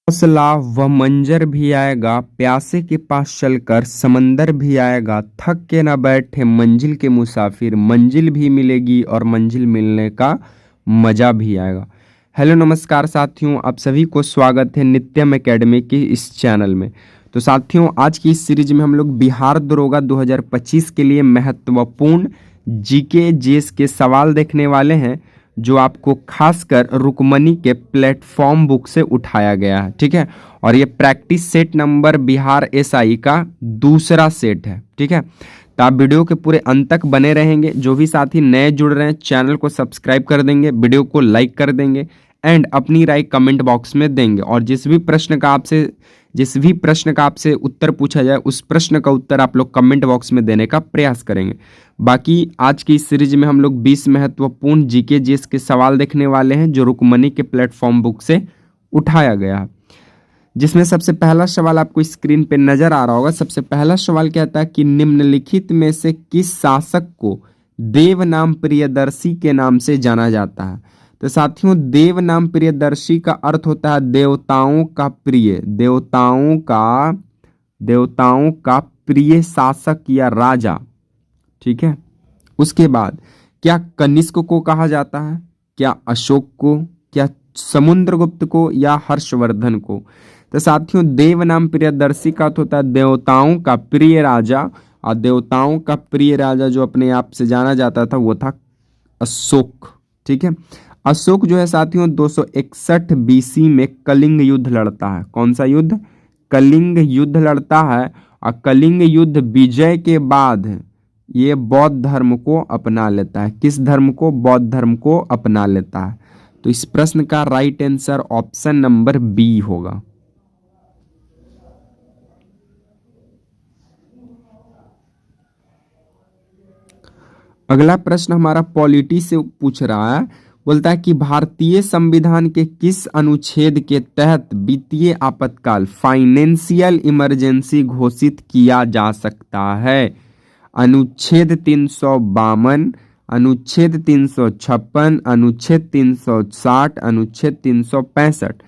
हौसला व मंजर भी आएगा, प्यासे के पास चलकर समंदर भी आएगा, थक के न बैठे मंजिल के मुसाफिर, मंजिल भी मिलेगी और मंजिल मिलने का मजा भी आएगा। हेलो नमस्कार साथियों, आप सभी को स्वागत है नित्यम एकेडमी के इस चैनल में। तो साथियों, आज की इस सीरीज में हम लोग बिहार दरोगा 2025 के लिए महत्वपूर्ण जीके जीएस के सवाल देखने वाले हैं, जो आपको खासकर रुकमनी के प्लेटफॉर्म बुक से उठाया गया है। ठीक है, और ये practice set number Bihar SI का दूसरा सेट है। ठीक है, तो आप वीडियो के पूरे अंत तक बने रहेंगे। जो भी साथी नए जुड़ रहे हैं, चैनल को सब्सक्राइब कर देंगे, वीडियो को लाइक कर देंगे एंड अपनी राय कमेंट बॉक्स में देंगे। और जिस भी प्रश्न का आपसे उत्तर पूछा जाए, उस प्रश्न का उत्तर आप लोग कमेंट बॉक्स में देने का प्रयास करेंगे। बाकी आज की इस सीरीज में हम लोग 20 महत्वपूर्ण जीके जीएस के सवाल देखने वाले हैं, जो रुकमनी के प्लेटफॉर्म बुक से उठाया गया है। जिसमें सबसे पहला सवाल आपको स्क्रीन पे नजर आ रहा होगा। सबसे पहला सवाल कहता है कि निम्नलिखित में से किस शासक को देव नाम प्रियदर्शी के नाम से जाना जाता है। तो साथियों, देव नाम प्रियदर्शी का अर्थ होता है देवताओं का प्रिय, देवताओं का प्रिय शासक या राजा। ठीक है, उसके बाद क्या कनिष्क को कहा जाता है, क्या अशोक को, क्या समुद्रगुप्त को, या हर्षवर्धन को। तो साथियों, देव नाम प्रियदर्शी का अर्थ होता है देवताओं का प्रिय राजा, और देवताओं का प्रिय राजा जो अपने आप से जाना जाता था वो था अशोक। ठीक है, अशोक जो है साथियों 261 बीसी में कलिंग युद्ध लड़ता है। कौन सा युद्ध? कलिंग युद्ध लड़ता है। और कलिंग युद्ध विजय के बाद ये बौद्ध धर्म को अपना लेता है। किस धर्म को? बौद्ध धर्म को अपना लेता है। तो इस प्रश्न का right answer option number B होगा। अगला प्रश्न हमारा पॉलिटी से पूछ रहा है। बोलता है कि भारतीय संविधान के किस अनुच्छेद के तहत वित्तीय आपातकाल फाइनेंशियल इमरजेंसी घोषित किया जा सकता है। अनुच्छेद 352, अनुच्छेद 356, अनुच्छेद 360, अनुच्छेद 365।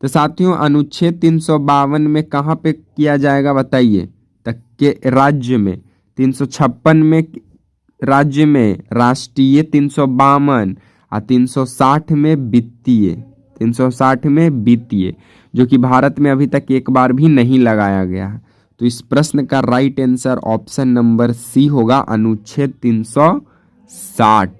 तो साथियों, अनुच्छेद 352 में कहाँ पे किया जाएगा बताइए? तक के राज्य में। 356 में राज्य में राष्ट्रीय, 352 और 360 में वित्तीय, 360 में वित्तीय, जो कि भारत में अभी तक एक बार भी नहीं लगाया गया है। तो इस प्रश्न का right answer option number C होगा, अनुच्छेद 360।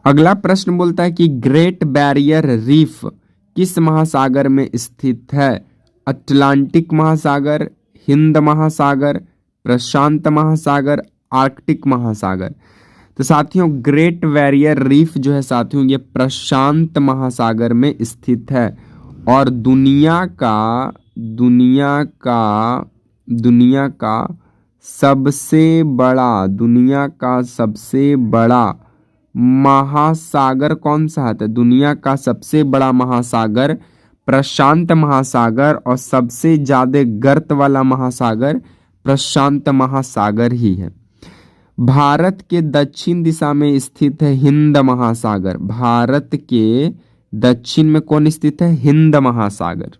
अगला प्रश्न बोलता है कि ग्रेट बैरियर रीफ किस महासागर में स्थित है? अटलांटिक महासागर, हिंद महासागर, प्रशांत महासागर, आर्कटिक महासागर। तो साथियों, ग्रेट बैरियर रीफ जो है साथियों ये प्रशांत महासागर में स्थित है। और दुनिया का सबसे बड़ा महासागर कौन सा है? दुनिया का सबसे बड़ा महासागर प्रशांत महासागर, और सबसे ज्यादा गर्त वाला महासागर प्रशांत महासागर ही है। भारत के दक्षिण दिशा में स्थित है हिंद महासागर। भारत के दक्षिण में कौन स्थित है? हिंद महासागर।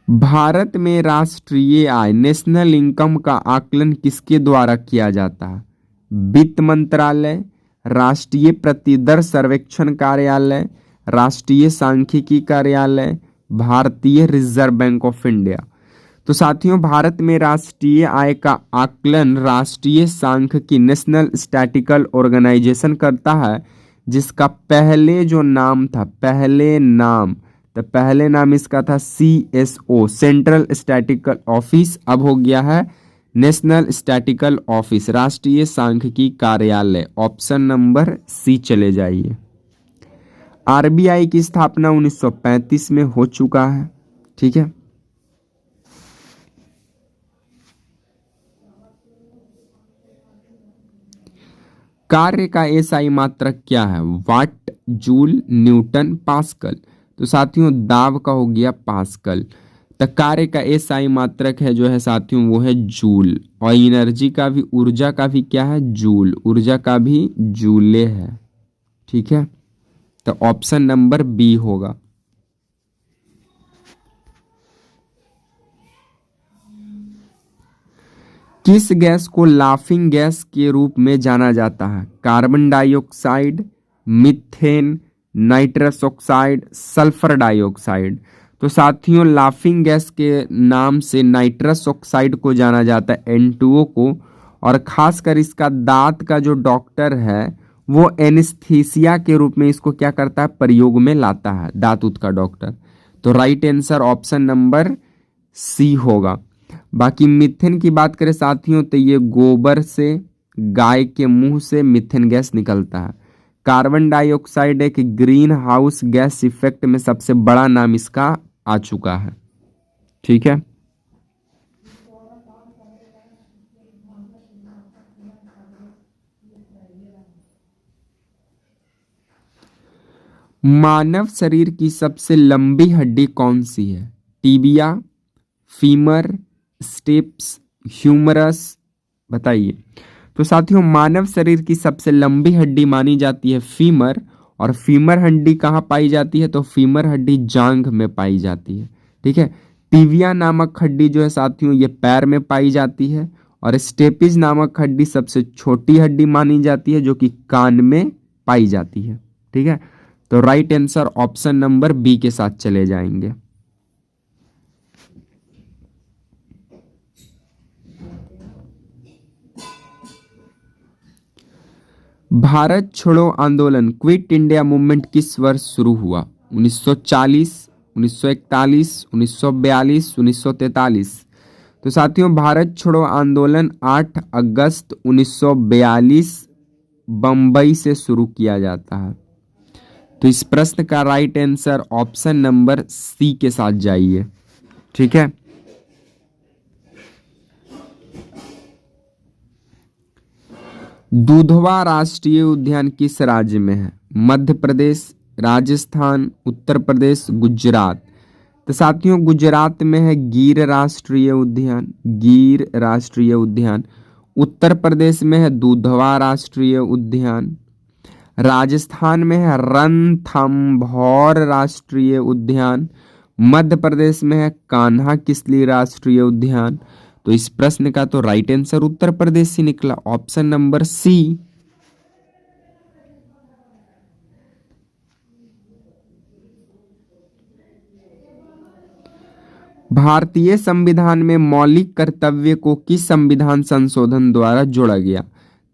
भारत में राष्ट्रीय आय नेशनल इनकम का आकलन किसके द्वारा किया जाता है? वित्त मंत्रालय, राष्ट्रीय प्रतिदर सर्वेक्षण कार्यालय, राष्ट्रीय सांख्यिकी कार्यालय, भारतीय रिजर्व बैंक ऑफ इंडिया। तो साथियों, भारत में राष्ट्रीय आय का आकलन राष्ट्रीय सांख्यिकी नेशनल स्टैटिकल ऑर्गेनाइजेशन करता है, जिसका पहले नाम इसका था CSO, सेंट्रल स्टैटिकल ऑफिस। अब हो गया है नेशनल स्टैटिकल ऑफिस, राष्ट्रीय सांख्यिकी कार्यालय। ऑप्शन नंबर सी चले जाइए। RBI की स्थापना 1935 में हो चुका है। ठीक है, कार्य का SI मात्रक क्या है? वाट, जूल, न्यूटन, पास्कल। तो साथियों, दाब का हो गया पास्कल। तो कार्य का SI मात्रक है जो है साथियों वो है जूल, और एनर्जी का भी, ऊर्जा का भी क्या है, जूल, ऊर्जा का भी जूले है। ठीक है, तो ऑप्शन नंबर बी होगा। किस गैस को लाफिंग गैस के रूप में जाना जाता है? Carbon dioxide, methane, nitrous oxide, sulphur dioxide. तो साथियों लाफिंग गैस के नाम से नाइट्रस ऑक्साइड को जाना जाता है, N2O को, और खासकर इसका दांत का जो डॉक्टर है वो एनेस्थीसिया के रूप में इसको क्या करता है, प्रयोग में लाता है, दांत उत का डॉक्टर। तो right answer option number C होगा। बाकी मीथेन की बात करें साथियों तो ये गोबर से, गाय के मुंह से मीथेन गैस निकलता है। कार्बन डाइऑक्साइड एक ग्रीन हाउस गैस इफेक्ट में सबसे बड़ा नाम इसका आ चुका है। ठीक है, मानव शरीर की सबसे लंबी हड्डी कौन सी है? टीबिया, फीमर, स्टेप्स, ह्यूमरस, बताइए। तो साथियों मानव शरीर की सबसे लंबी हड्डी मानी जाती है फीमर, और फीमर हड्डी कहाँ पाई जाती है? तो फीमर हड्डी जांघ में पाई जाती है। ठीक है, टिबिया नामक हड्डी जो है साथियों ये पैर में पाई जाती है, और स्टेपिज नामक हड्डी सबसे छोटी हड्डी मानी जाती है जो कि कान में पाई जाती है। ठीक है, तो right answer option number B के साथ चले जाएंगे। भारत छोड़ो आंदोलन, क्विट इंडिया मूवमेंट किस वर्ष शुरू हुआ? 1940, 1941, 1942, 1943। तो साथियों भारत छोड़ो आंदोलन 8 अगस्त 1942 बंबई से शुरू किया जाता है। तो इस प्रश्न का right answer option number C के साथ जाइए। ठीक है, दुधवा राष्ट्रीय उद्यान किस राज्य में है? मध्य प्रदेश, राजस्थान, उत्तर प्रदेश, गुजरात। तो साथियों गुजरात में है गिर राष्ट्रीय उद्यान, गिर राष्ट्रीय उद्यान। उत्तर प्रदेश में है दुधवा राष्ट्रीय उद्यान। राजस्थान में है रणथंभौर राष्ट्रीय उद्यान। मध्य प्रदेश में है कान्हा किसली राष्ट्रीय उद्यान। तो इस प्रश्न का तो राइट आंसर उत्तर प्रदेश ही निकला, ऑप्शन नंबर सी। भारतीय संविधान में मौलिक कर्तव्य को किस संविधान संशोधन द्वारा जोड़ा गया?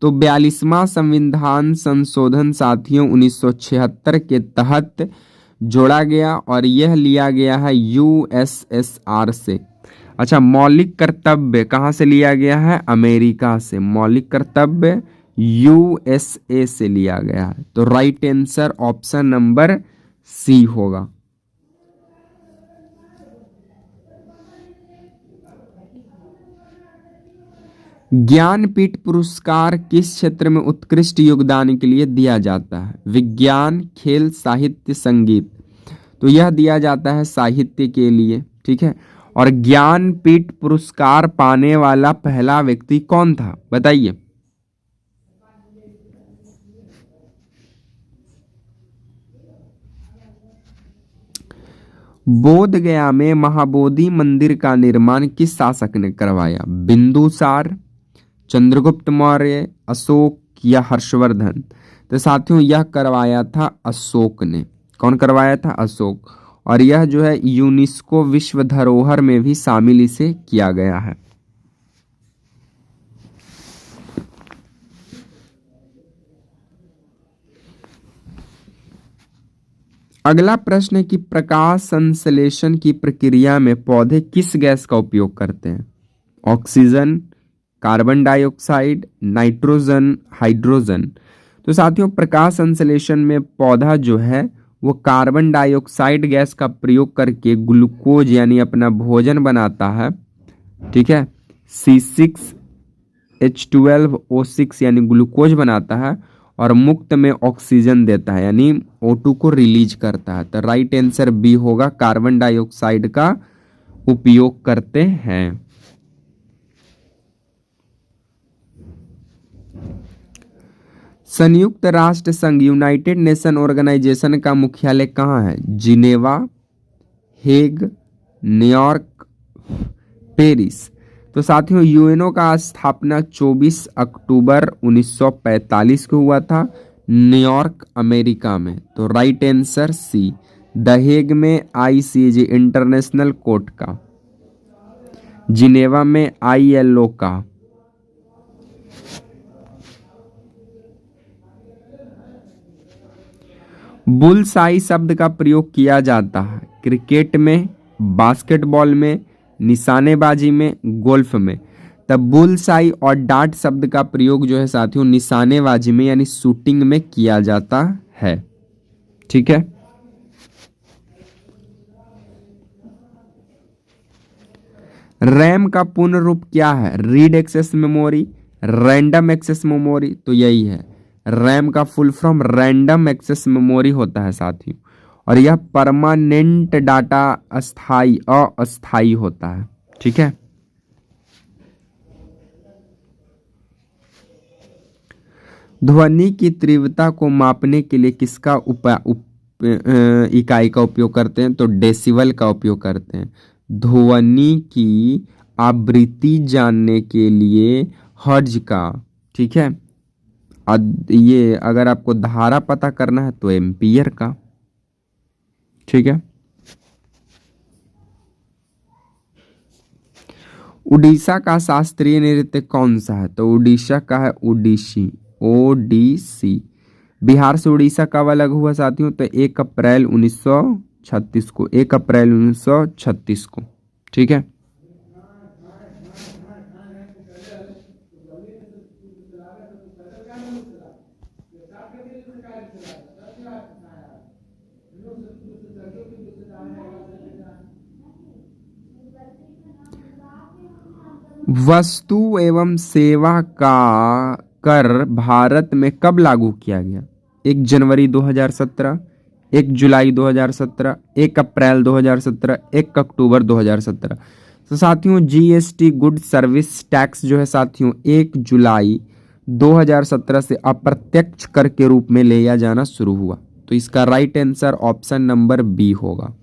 तो 42वां संविधान संशोधन साथियों 1976 के तहत जोड़ा गया, और यह लिया गया है USSR से। अच्छा, मौलिक कर्तव्य कहाँ से लिया गया है? अमेरिका से। मौलिक कर्तव्य USA से लिया गया है। तो right answer option number C होगा। ज्ञानपीठ पुरस्कार किस क्षेत्र में उत्कृष्ट योगदान के लिए दिया जाता है? विज्ञान, खेल, साहित्य, संगीत। तो यह दिया जाता है साहित्य के लिए। ठीक है, और ज्ञानपीठ पुरस्कार पाने वाला पहला व्यक्ति कौन था, बताइए। बोध गया में महाबोधि मंदिर का निर्माण किस शासक ने करवाया? बिंदुसार, चंद्रगुप्त मौर्य, अशोक या हर्षवर्धन। तो साथियों यह करवाया था अशोक ने। कौन करवाया था? अशोक। और यह जो है यूनेस्को विश्व धरोहर में भी शामिल इसे किया गया है। अगला प्रश्न है कि प्रकाश संश्लेषण की प्रक्रिया में पौधे किस गैस का उपयोग करते हैं? Oxygen, carbon dioxide, nitrogen, hydrogen. तो साथियों प्रकाश संश्लेषण में पौधा जो है वो कार्बन डाइऑक्साइड गैस का प्रयोग करके ग्लूकोज यानी अपना भोजन बनाता है। ठीक है, C6H12O6 यानी ग्लूकोज बनाता है, और मुक्त में ऑक्सीजन देता है यानी O2 को रिलीज करता है। तो राइट आंसर बी होगा, कार्बन डाइऑक्साइड का उपयोग करते हैं। संयुक्त राष्ट्र संघ यूनाइटेड नेशन ऑर्गेनाइजेशन का मुख्यालय कहाँ है? Geneva, Hague, New York, Paris. तो साथियों यूएनओ का स्थापना 24 अक्टूबर 1945 को हुआ था न्यूयॉर्क अमेरिका में। तो right answer C. The Hague में आईसीजे इंटरनेशनल कोर्ट का, जिनेवा में आईएलओ का। बुलसाई शब्द का प्रयोग किया जाता है क्रिकेट में, बास्केटबॉल में, निशानेबाजी में, गोल्फ में। तब बुलसाई और डार्ट शब्द का प्रयोग जो है साथियों निशानेबाजी में यानी शूटिंग में किया जाता है। ठीक है। रैम का पूर्ण रूप क्या है? Read access memory, random access memory. तो यही है, रैम का full form random access memory होता है साथियों, और यह परमानेंट डाटा अस्थाई होता है। ठीक है। ध्वनि की तीव्रता को मापने के लिए किसका इकाई का उपयोग करते हैं? तो डेसिबल का उपयोग करते हैं। ध्वनि की आवृत्ति जानने के लिए हर्ट्ज का। ठीक है। ये अगर आपको धारा पता करना है तो एम्पियर का। ठीक है। उड़ीसा का शास्त्रीय नृत्य कौन सा है? तो उड़ीसा का है ओडिसी, ओडिसी। बिहार से उड़ीसा कब अलग हुआ साथियों? तो 1 अप्रैल 1936 को, 1 अप्रैल 1936 को। ठीक है। वस्तु एवं सेवा का कर भारत में कब लागू किया गया? 1 जनवरी 2017, 1 जुलाई 2017, 1 अप्रैल 2017, 1 अक्टूबर 2017। तो साथियों जीएसटी गुड सर्विस टैक्स जो है साथियों 1 जुलाई 2017 से अप्रत्यक्ष कर के रूप में लिया जाना शुरू हुआ। तो इसका right answer option number B होगा।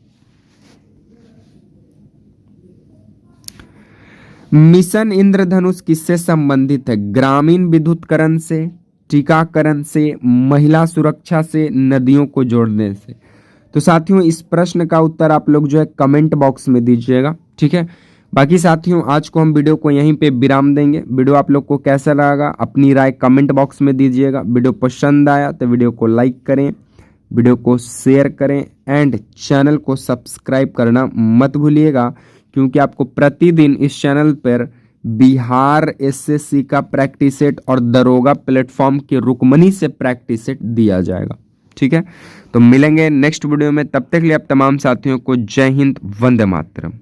मिशन इंद्रधनुष किससे संबंधित है? ग्रामीण विद्युतीकरण से, टीकाकरण से, महिला सुरक्षा से, नदियों को जोड़ने से। तो साथियों इस प्रश्न का उत्तर आप लोग जो है कमेंट बॉक्स में दीजिएगा। ठीक है। बाकी साथियों आज को हम वीडियो को यहीं पे विराम देंगे। वीडियो आप लोग को कैसा लगा अपनी राय कमेंट बॉक्स में दीजिएगा। वीडियो पसंद आया तो वीडियो को लाइक करें, वीडियो को शेयर करें एंड चैनल को सब्सक्राइब करना मत भूलिएगा, क्योंकि आपको प्रतिदिन इस चैनल पर बिहार एसएससी का प्रैक्टिस सेट और दरोगा प्लेटफॉर्म के रुकमनी से प्रैक्टिस सेट दिया जाएगा। ठीक है। तो मिलेंगे नेक्स्ट वीडियो में, तब तक के लिए आप तमाम साथियों को जय हिंद, वंदे मातरम।